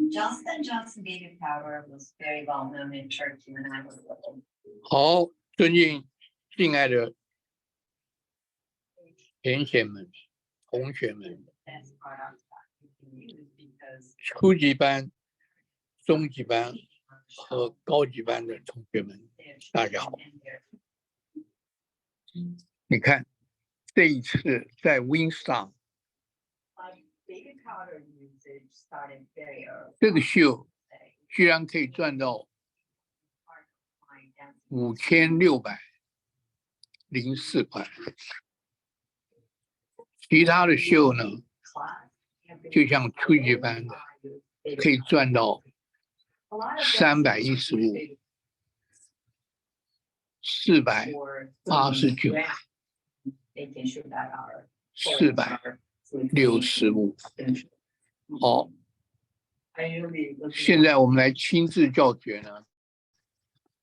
Johnson & Johnson baby powder was very well known in Turkey when I was little. 好，尊敬爱的同学们，同学们， Best products that you can use because 初级班、中级班和高级班的同学们， they're 大家好。 and they're 你看，这一次在 Winston baby powder usage started very early. 这个秀，居然可以赚到5604块。其他的秀呢，就像初级班的，可以赚到315、489、465。好，现在我们来亲自教学呢，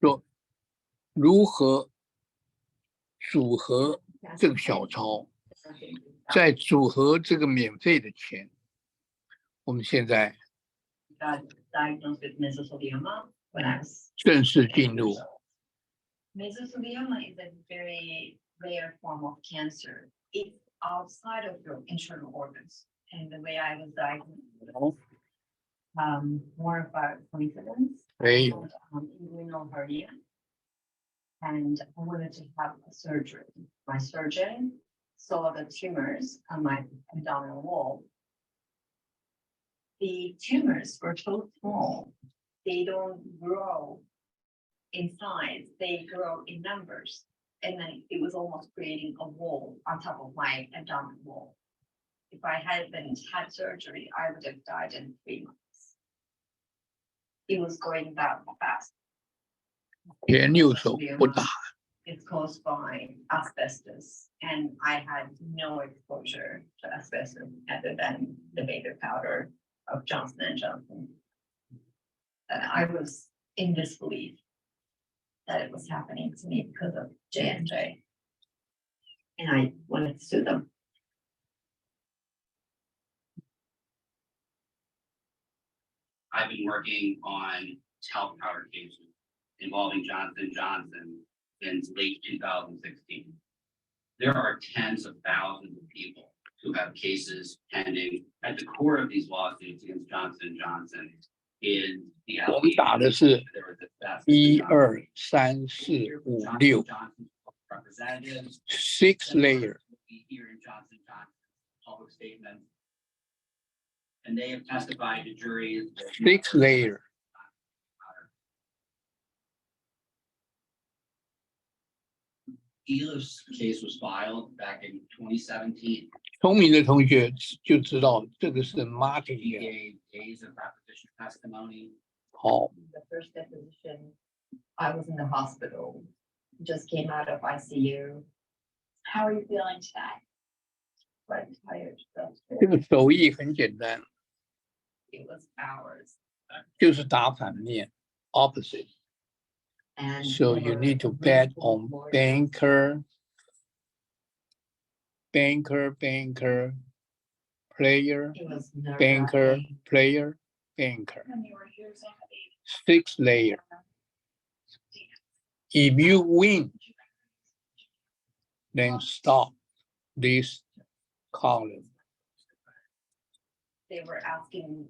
说如何组合这个小抄，再组合这个免费的钱。我们现在 got diagnosed with mesothelioma when I was 正式进入 mesothelioma is a very rare form of cancer. It's outside of your internal organs. And the way I was diagnosed, more about coincidence, inguinal hernia. And I wanted to have a surgery. My surgeon saw the tumors on my abdominal wall. The tumors were so small, they don't grow in size, they grow in numbers. And then it was almost creating a wall on top of my abdominal wall. If I hadn't had surgery, I would have died in 3 months. It was going that fast. 前6手不打， It's caused by asbestos, and I had no exposure to asbestos other than the baby powder of Johnson & Johnson. I was in disbelief that it was happening to me because of J&J, and I wanted to sue them. I've been working on talc powder cases involving Johnson & Johnson since late 2016. There are tens of thousands of people who have cases pending. At the core of these lawsuits against Johnson & Johnson is the 我们打的是 there was a theft. 1、2、3、4、5、6 representatives 6 layer。 here in Johnson & Johnson public statements. And they have testified to juries. 6 layer。 Dealer's case was filed back in 2017. 聪明的同学就知道这个是 marketing He 的。 gave days of deposition testimony. 好， The first deposition, I was in the hospital, just came out of ICU. How are you feeling today? Quite tired, 这个手艺很简单， it was hours. 就是打反面 opposite。 And So you need to bet on banker, player, it was nerve-wracking. banker, banker. 6 layer. If you win, then stop this column. They were asking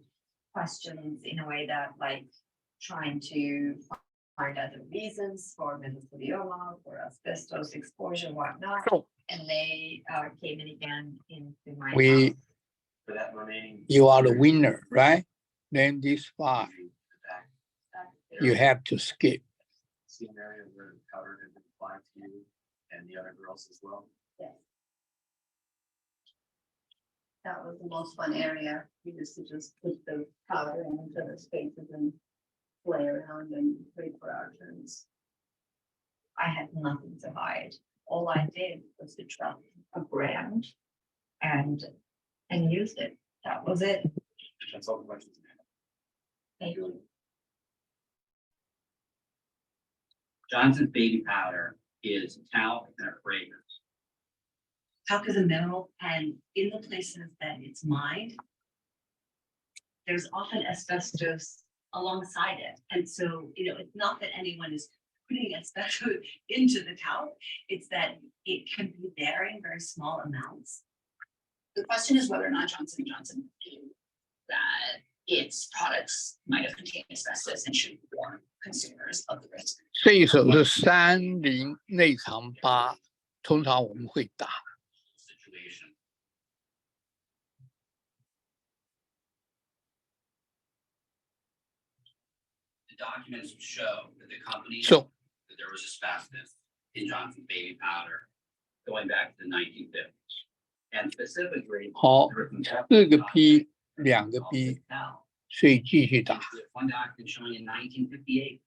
questions in a way that like trying to find other reasons for mesothelioma, for asbestos exposure, whatnot. So And they came in again into my we, house. For that remaining. you are the winner, right? Then this 5, you have to skip. Scenario where the powder had been applied to you and the other girls as well. Yes. That was the most fun area. We used to just put the powder in each other's faces and play around and wait for our turns. I had nothing to hide. All I did was to trust a brand and used it. That was it. That's all the questions. Thank you. Johnson's baby powder is talc and a fragrance. talc is a mineral, and in the places that it's mined, there's often asbestos alongside it. And so, it's not that anyone is putting asbestos into the talc, it's that it can be there in very small amounts. The question is whether or not Johnson & Johnson knew that its products might have contained asbestos and should warn consumers of the risk. 这一手是30内长8，通常我们会打。 situation. The documents show that the company So that there was asbestos in Johnson's baby powder going back to the 1950s. And specifically, 好， there were some 4个 P， 2个 B， Patel. 所以继续打。 One document showing in 1958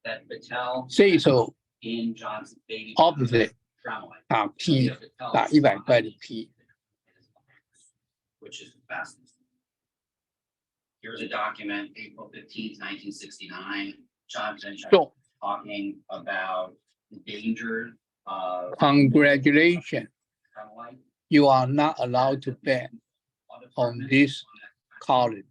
that Patel 这一手 in Johnson's baby opposite tremolite, 打 P， Patel 打100块的 P。 which is the fastest. Here's a document, April 15th, 1969, Johnson So talking about the dangers of congratulations, tremolite. you are not allowed to bet on this column.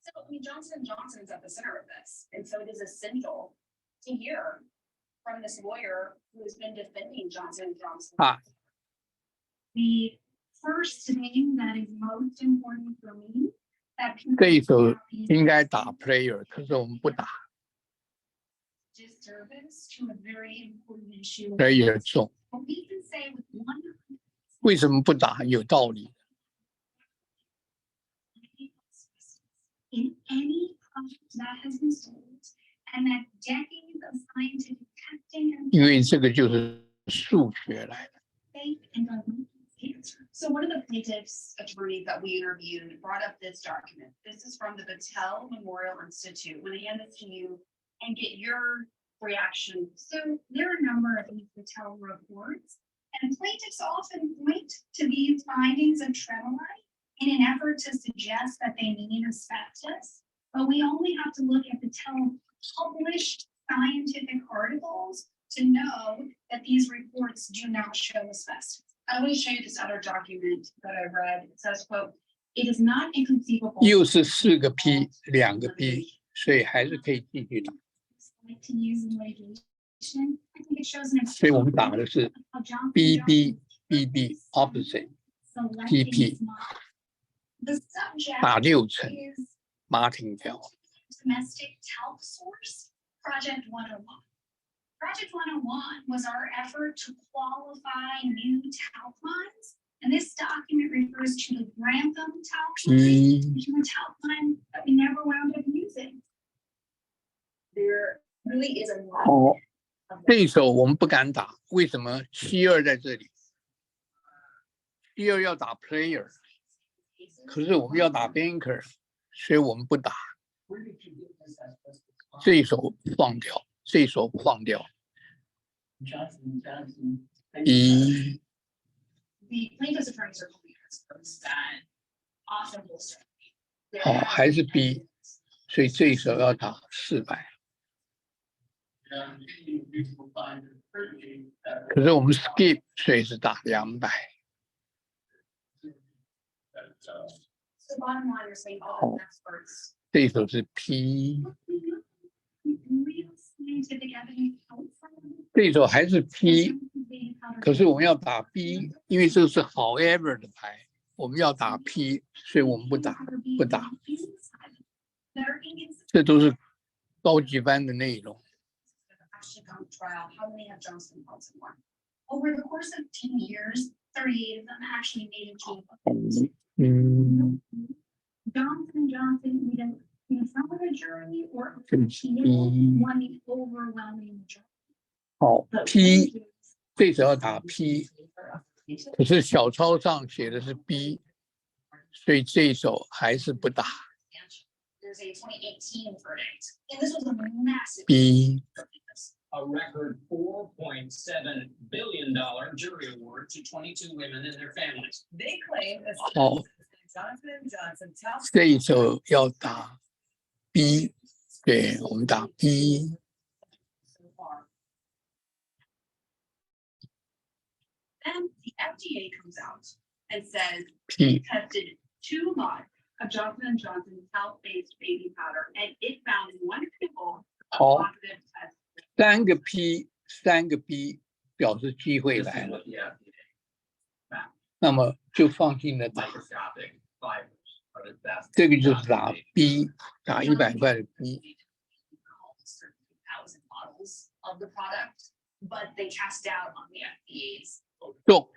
So, Johnson & Johnson is at the center of this, and so it is essential to hear from this lawyer who has been defending Johnson & Johnson. The first thing that is most important for me that people 这一手 have these 应该打 player， 可是我们不打 disservice to a very important issue. player 重。 But we can say with one 为什么不打？有道理。 in any product that has been sold and that decades of scientific testing and 因为这个就是数学来的。 faith and diagnosis cancer. So one of the plaintiffs' attorneys that we interviewed brought up this document. This is from the Battelle Memorial Institute. When they hand this to you and get your reaction. So there are a number of these Patel reports, and plaintiffs often point to these findings of tremolite in an effort to suggest that they mean asbestos. But we only have to look at Patel published scientific articles to know that these reports do not show asbestos. I want to show you this other document that I read. It says, quote, "It is not inconceivable." 又是4个 P， 2个 B， 所以还是可以继续打。 Like to use in litigation. I think it shows an 所以我们打的是 example of Johnson & BB Johnson BB opposite selecting PP. its model. The subject 打6成， is 马停掉。 domestic talc source, Project 101. Project 101 was our effort to qualify new talc mines. And this document refers to the Grantham talc mine, 嗯， which is a talc mine that we never wound up using. There really is a lot 好， of 这一手我们不敢打，为什么？72在这里，72要打 player， 可是我们要打 banker， 所以我们不打。这一手放掉，这一手放掉。一， the plaintiff's attorneys are calling experts that often will say. 好，还是 B， 所以这一手要打400。可是我们 skip， 所以是打200。 So bottom line, you're saying all the experts. 这一手是 P， Real scientific evidence outside 这一手还是 P， of 可是我们要打 B， 因为这是 however 的牌，我们要打 P， 所以我们不打，不打。这都是高级班的内容。 Actually come to trial, how many have Johnson & Johnson won? Over the course of 10 years, 38 of them actually made it to 嗯， Johnson & Johnson either in front of the jury or 这个是 appeal won the overwhelming majority. 好 P， 这手要打 P， 可是小抄上写的是 B， 所以这一手还是不打 There's a 2018 verdict, and this was a massive. B。 A record $4.7 billion jury award to 22 women and their families. They claim this. 好，这一手要打 B， 对，我们打 B。 Then the FDA comes out and says P tested 2 lots of Johnson & Johnson's health-based baby powder, and it found in 1 people a 好， positive test. 3个 P 3个 B 表示机会 This 来 is 了， what the FDA 那么就放心的打， microscopic fibers are the best. 这个就是打 B， 打100块的 B。 1,000 bottles of the product, but they cast doubt on the FDA's. 中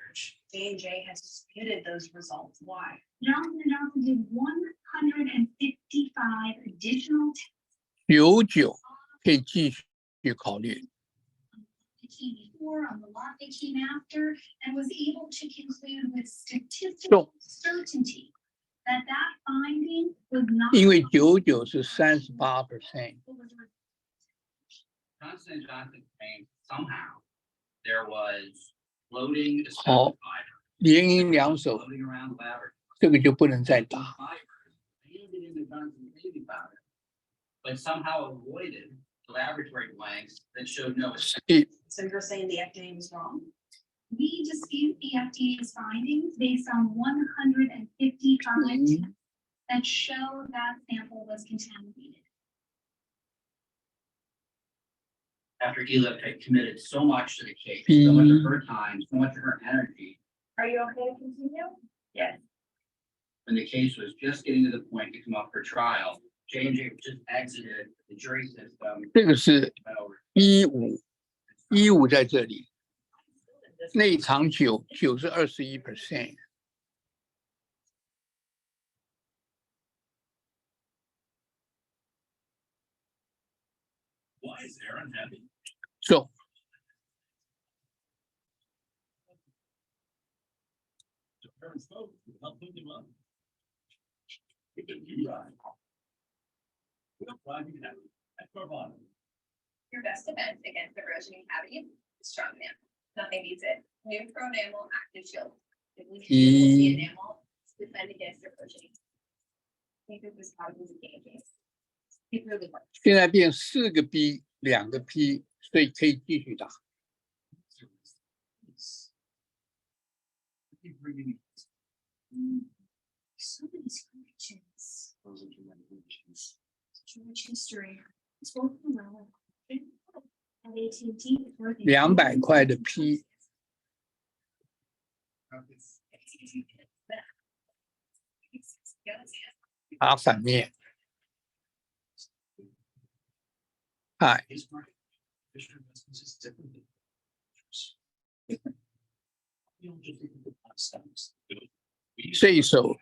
J&J has disputed those results. Why? Johnson & Johnson did 155 additional tests 99可以继续考虑。 that came before on the lot that came after and was able to conclude with statistical certainty that that finding was not. 因为99是38%， Johnson & Johnson claimed somehow there was floating Oh. aspartic fiber 连赢2手， floating around the laboratory. 这个就不能再打。 Fibers made it into Johnson's baby powder, but somehow avoided the laboratory blanks that showed no. 所以 So you're saying the FDA was wrong? We dispute the FDA's findings based on 155 tests that show that sample was contaminated. After Ela had committed so much to the case, so much of her time, so much of her energy, Are you okay to continue? Yes. when the case was just getting to the point to come up for trial, J&J just exited the jury system. 这个是 went over 15在这里，内场9是21%。 Why is Aaron happy? 中 Aaron's vote help put him up. Good that you ride. Well, why do you have it? At Carvana. Your best defense against erosion cavities is strong enamel. Nothing beats it. New Pro Enamel Active Shield. It leaves the enamel to defend against erosion. I think this product is a game changer. It really works. 现在变4个 B 2个 P， 所以可以继续打。 So many scratches. George history. It's working well. At AT&T, it's working. 200块的 P， 打反面。嗨， His market. Fisher Investments is different than others. You don't just look at the past stocks. We 这一手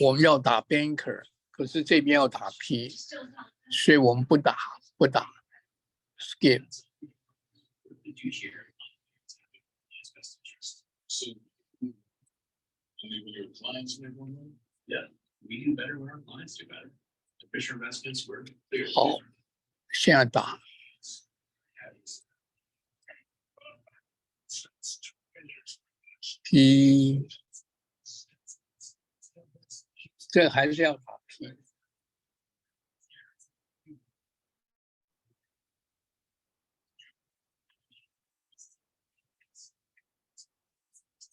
我们要打 banker， 可是这边要打 P， 所以我们不打 skip。 the fiduciary. His best interest. So, only when your clients make more money? Yeah, we do better when our clients do better. The Fisher Investments were clear. 好，现在打 P， 这还是要打 P。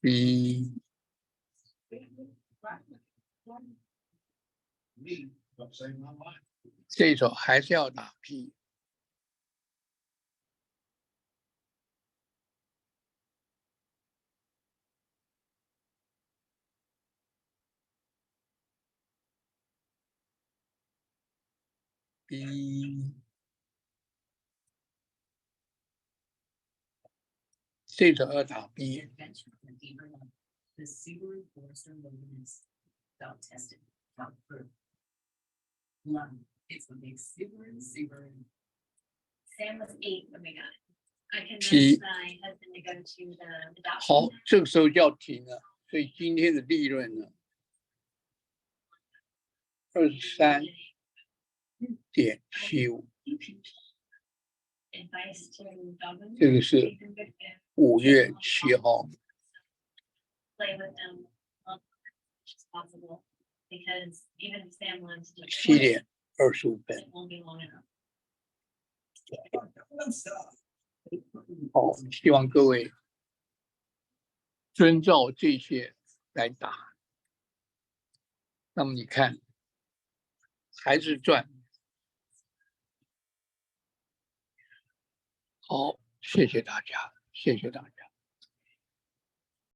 B Me, I'm saying my mind. 这一手还是要打 P。 B 这手要打 B， The Subaru Forester logo is self-tested, self-proof. Love it. It's a big Subaru. Sam was 8 when we got it. I can P my husband to go to the doctor. 好，这个时候就要停了，所以今天的利润呢，23.75， Advice to government. 这个是5月7号。 Play with them. possible, because even if Sam wanted to do.7:25。 It won't be long enough. 好，希望各位遵照这些来打。那么你看，还是赚。好，谢谢大家，谢谢大家。